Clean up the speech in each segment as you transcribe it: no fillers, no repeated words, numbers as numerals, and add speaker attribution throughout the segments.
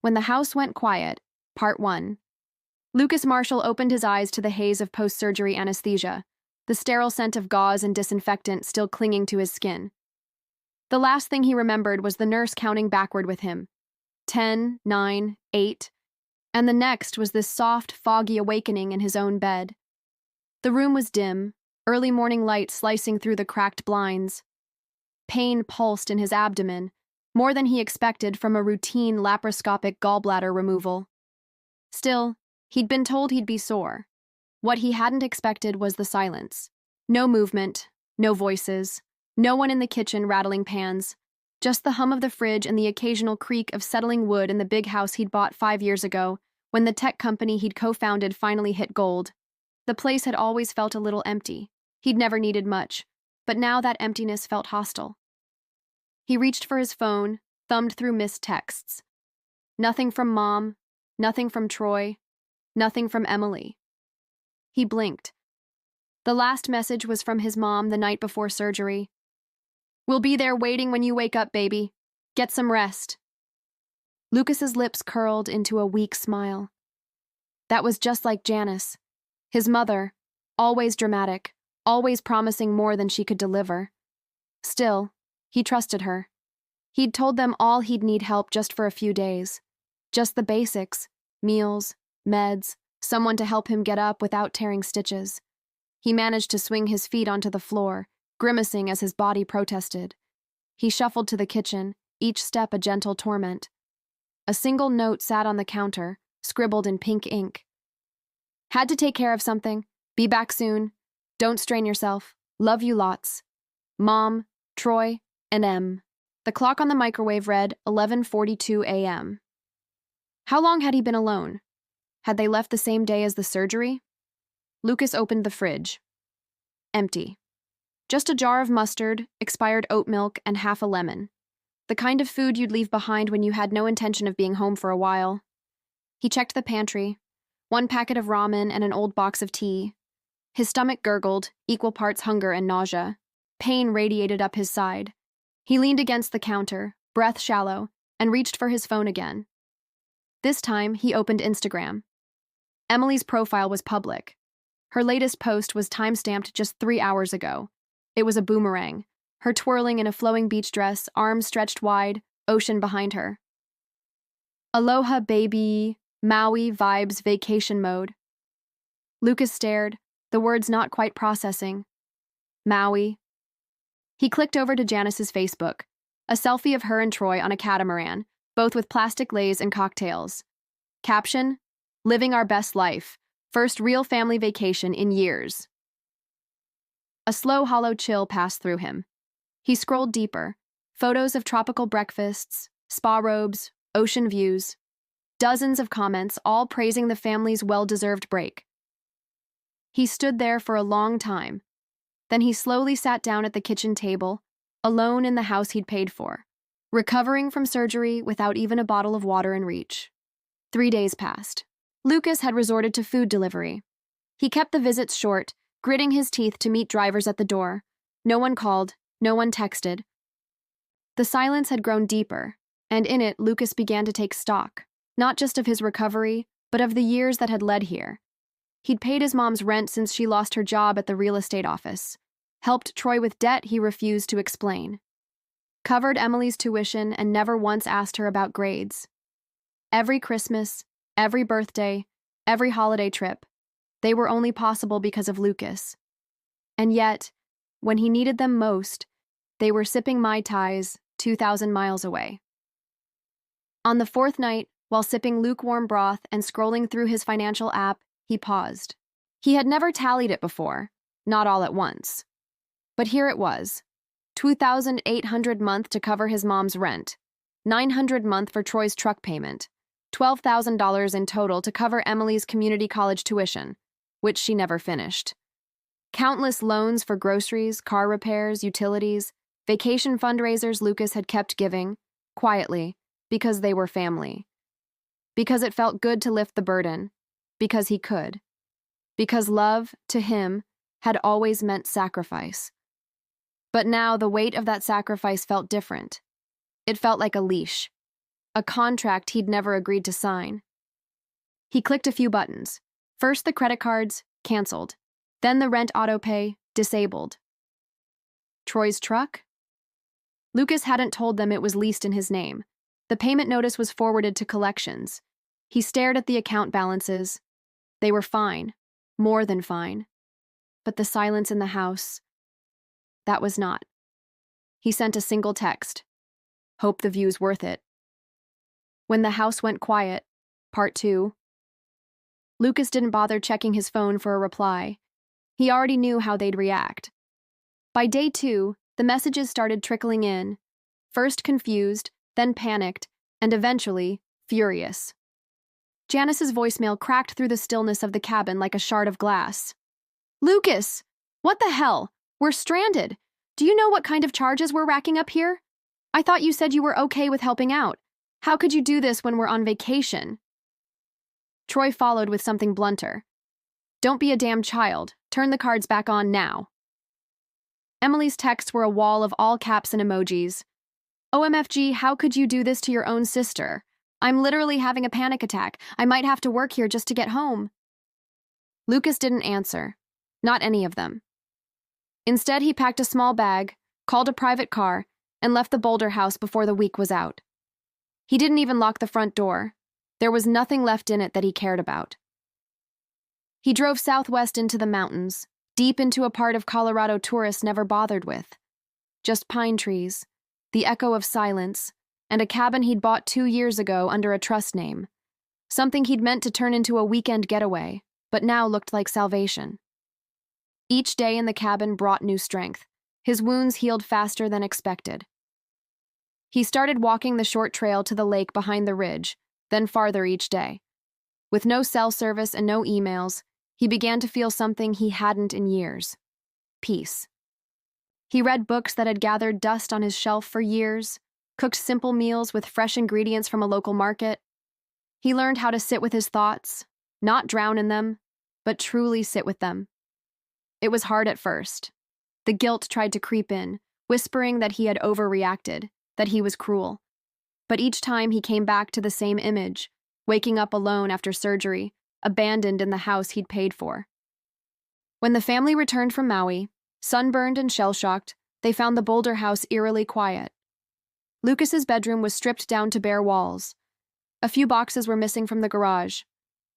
Speaker 1: When the House Went Quiet, Part 1. Lucas Marshall opened his eyes to the haze of post-surgery anesthesia, the sterile scent of gauze and disinfectant still clinging to his skin. The last thing he remembered was the nurse counting backward with him. 10, 9, 8, and the next was this soft, foggy awakening in his own bed. The room was dim, early morning light slicing through the cracked blinds. Pain pulsed in his abdomen, more than he expected from a routine laparoscopic gallbladder removal. Still, he'd been told he'd be sore. What he hadn't expected was the silence. No movement, no voices, no one in the kitchen rattling pans, just the hum of the fridge and the occasional creak of settling wood in the big house he'd bought 5 years ago when the tech company he'd co-founded finally hit gold. The place had always felt a little empty. He'd never needed much, but now that emptiness felt hostile. He reached for his phone, thumbed through missed texts. Nothing from Mom, nothing from Troy, nothing from Emily. He blinked. The last message was from his mom the night before surgery. "We'll be there waiting when you wake up, baby. Get some rest." Lucas's lips curled into a weak smile. That was just like Janice, his mother, always dramatic, always promising more than she could deliver. Still, he trusted her. He'd told them all he'd need help just for a few days. Just the basics, meals, meds, someone to help him get up without tearing stitches. He managed to swing his feet onto the floor, grimacing as his body protested. He shuffled to the kitchen, each step a gentle torment. A single note sat on the counter, scribbled in pink ink. "Had to take care of something. Be back soon. Don't strain yourself. Love you lots. Mom, Troy, and M." The clock on the microwave read 11:42 a.m. How long had he been alone? Had they left the same day as the surgery? Lucas opened the fridge. Empty. Just a jar of mustard, expired oat milk, and half a lemon. The kind of food you'd leave behind when you had no intention of being home for a while. He checked the pantry. 1 packet of ramen and an old box of tea. His stomach gurgled, equal parts hunger and nausea. Pain radiated up his side. He leaned against the counter, breath shallow, and reached for his phone again. This time, he opened Instagram. Emily's profile was public. Her latest post was time-stamped just 3 hours ago. It was a boomerang, her twirling in a flowing beach dress, arms stretched wide, ocean behind her. "Aloha, baby, Maui vibes vacation mode." Lucas stared, the words not quite processing. Maui. He clicked over to Janice's Facebook, a selfie of her and Troy on a catamaran, both with plastic leis and cocktails. Caption: "Living our best life. First real family vacation in years." A slow, hollow chill passed through him. He scrolled deeper. Photos of tropical breakfasts, spa robes, ocean views. Dozens of comments, all praising the family's well-deserved break. He stood there for a long time. Then he slowly sat down at the kitchen table, alone in the house he'd paid for, recovering from surgery without even a bottle of water in reach. 3 days passed. Lucas had resorted to food delivery. He kept the visits short, gritting his teeth to meet drivers at the door. No one called, no one texted. The silence had grown deeper, and in it Lucas began to take stock, not just of his recovery, but of the years that had led here. He'd paid his mom's rent since she lost her job at the real estate office, helped Troy with debt he refused to explain, covered Emily's tuition and never once asked her about grades. Every Christmas, every birthday, every holiday trip, they were only possible because of Lucas. And yet, when he needed them most, they were sipping Mai Tais 2,000 miles away. On the 4th night, while sipping lukewarm broth and scrolling through his financial app, he paused. He had never tallied it before, not all at once. But here it was, $2,800 month to cover his mom's rent, $900 month for Troy's truck payment, $12,000 in total to cover Emily's community college tuition, which she never finished. Countless loans for groceries, car repairs, utilities, vacation fundraisers Lucas had kept giving, quietly, because they were family. Because it felt good to lift the burden. Because he could. Because love, to him, had always meant sacrifice. But now the weight of that sacrifice felt different. It felt like a leash. a contract he'd never agreed to sign. He clicked a few buttons. First the credit cards, canceled. Then the rent autopay, disabled. Troy's truck? Lucas hadn't told them it was leased in his name. The payment notice was forwarded to collections. He stared at the account balances. They were fine, more than fine. But the silence in the house, that was not. He sent a single text. Hope the view's worth it. When the house went quiet, part 2. Lucas didn't bother checking his phone for a reply. He already knew how they'd react. By day 2, the messages started trickling in, first confused, then panicked, and eventually furious. Janice's voicemail cracked through the stillness of the cabin like a shard of glass. Lucas! What the hell? We're stranded. Do you know what kind of charges we're racking up here? I thought you said you were okay with helping out. How could you do this when we're on vacation? Troy followed with something blunter. Don't be a damn child. Turn the cards back on now. Emily's texts were a wall of all caps and emojis. OMFG, how could you do this to your own sister? I'm literally having a panic attack. I might have to work here just to get home. Lucas didn't answer. Not any of them. Instead, he packed a small bag, called a private car, and left the Boulder house before the week was out. He didn't even lock the front door. There was nothing left in it that he cared about. He drove southwest into the mountains, deep into a part of Colorado tourists never bothered with. Just pine trees, the echo of silence, and a cabin he'd bought 2 years ago under a trust name. Something he'd meant to turn into a weekend getaway, but now looked like salvation. Each day in the cabin brought new strength. His wounds healed faster than expected. He started walking the short trail to the lake behind the ridge, then farther each day. With no cell service and no emails, he began to feel something he hadn't in years: peace. He read books that had gathered dust on his shelf for years, cooked simple meals with fresh ingredients from a local market. He learned how to sit with his thoughts, not drown in them, but truly sit with them. It was hard at first. The guilt tried to creep in, whispering that he had overreacted, that he was cruel. But each time he came back to the same image, waking up alone after surgery, abandoned in the house he'd paid for. When the family returned from Maui, sunburned and shell-shocked, they found the Boulder house eerily quiet. Lucas's bedroom was stripped down to bare walls. A few boxes were missing from the garage.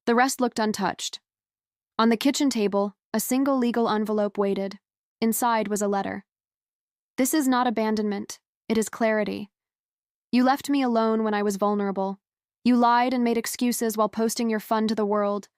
Speaker 1: The rest looked untouched. On the kitchen table, a single legal envelope waited. Inside was a letter. This is not abandonment. It is clarity. You left me alone when I was vulnerable. You lied and made excuses while posting your fun to the world.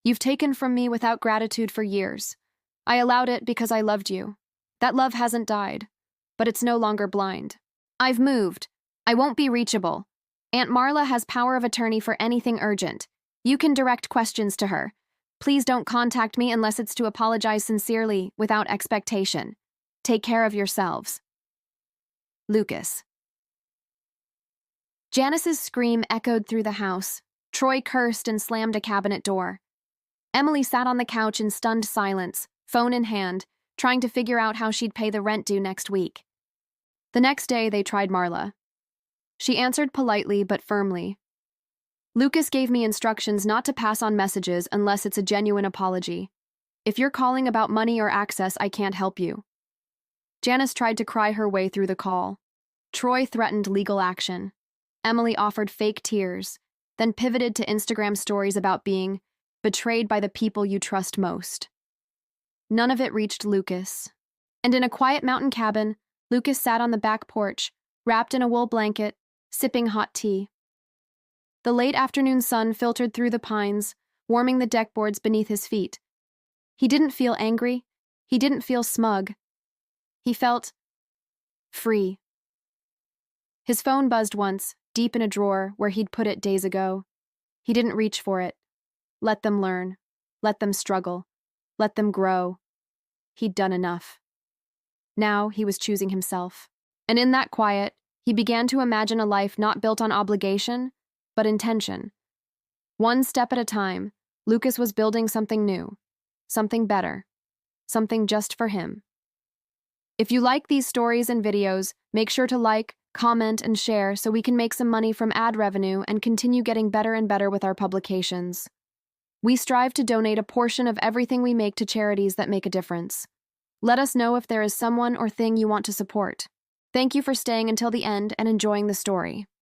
Speaker 1: You've taken from me without gratitude for years. I allowed it because I loved you. That love hasn't died, but it's no longer blind. I've moved. I won't be reachable. Aunt Marla has power of attorney for anything urgent. You can direct questions to her. Please don't contact me unless it's to apologize sincerely, without expectation. Take care of yourselves. Lucas. Janice's scream echoed through the house. Troy cursed and slammed a cabinet door. Emily sat on the couch in stunned silence, phone in hand, trying to figure out how she'd pay the rent due next week. The next day, they tried Marla. She answered politely but firmly. Lucas gave me instructions not to pass on messages unless it's a genuine apology. If you're calling about money or access, I can't help you. Janice tried to cry her way through the call. Troy threatened legal action. Emily offered fake tears, then pivoted to Instagram stories about being betrayed by the people you trust most. None of it reached Lucas. And in a quiet mountain cabin, Lucas sat on the back porch, wrapped in a wool blanket, sipping hot tea. The late afternoon sun filtered through the pines, warming the deckboards beneath his feet. He didn't feel angry. He didn't feel smug. He felt free. His phone buzzed once, deep in a drawer where he'd put it days ago. He didn't reach for it. Let them learn. Let them struggle. Let them grow. He'd done enough. Now he was choosing himself. And in that quiet, he began to imagine a life not built on obligation, but intention. One step at a time, Lucas was building something new, something better, something just for him. If you like these stories and videos, make sure to like, comment, and share so we can make some money from ad revenue and continue getting better and better with our publications. We strive to donate a portion of everything we make to charities that make a difference. Let us know if there is someone or thing you want to support. Thank you for staying until the end and enjoying the story.